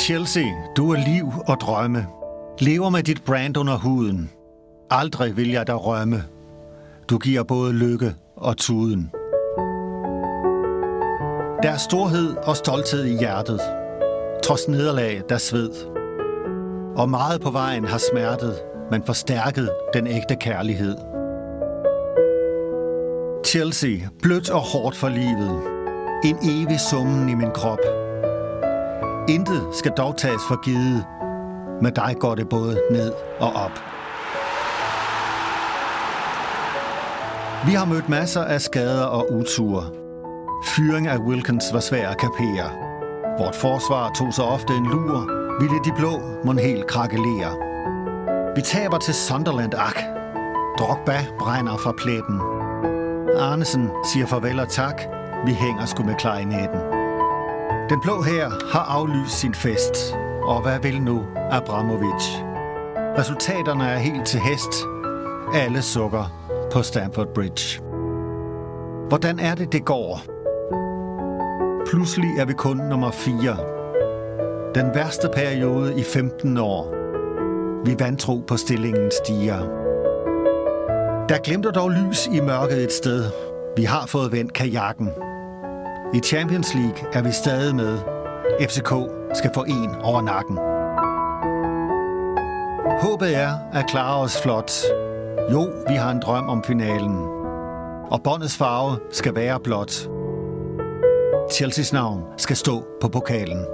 Chelsea, du er liv og drømme. Lever med dit brand under huden. Aldrig vil jeg dig rømme. Du giver både lykke og tuden. Der er storhed og stolthed i hjertet. Trods nederlag, der sved. Og meget på vejen har smertet, men forstærket den ægte kærlighed. Chelsea, blødt og hårdt for livet. En evig summen i min krop. Intet skal dog tages for givet. Med dig går det både ned og op. Vi har mødt masser af skader og uture. Fyring af Wilkins var svær at kapere. Vort forsvar tog så ofte en lur. Ville de blå mon helt krakelere. Vi taber til Sunderland, ak. Drogba brænder fra pletten. Arnesen siger farvel og tak. Vi hænger sgu med klarinetten. Den blå her har aflyst sin fest. Og hvad vil nu Abramovic? Resultaterne er helt til hest. Alle sukker på Stamford Bridge. Hvordan er det går? Pludselig er vi kun nummer 4. Den værste periode i 15 år. Vi vantro på stillingen stiger. Der glimter dog lys i mørket et sted. Vi har fået vendt kajakken. I Champions League er vi stadig med. FCK skal få en over nakken. Håbet er at klare os flot. Jo, vi har en drøm om finalen. Og båndets farve skal være blåt. Chelseas navn skal stå på pokalen.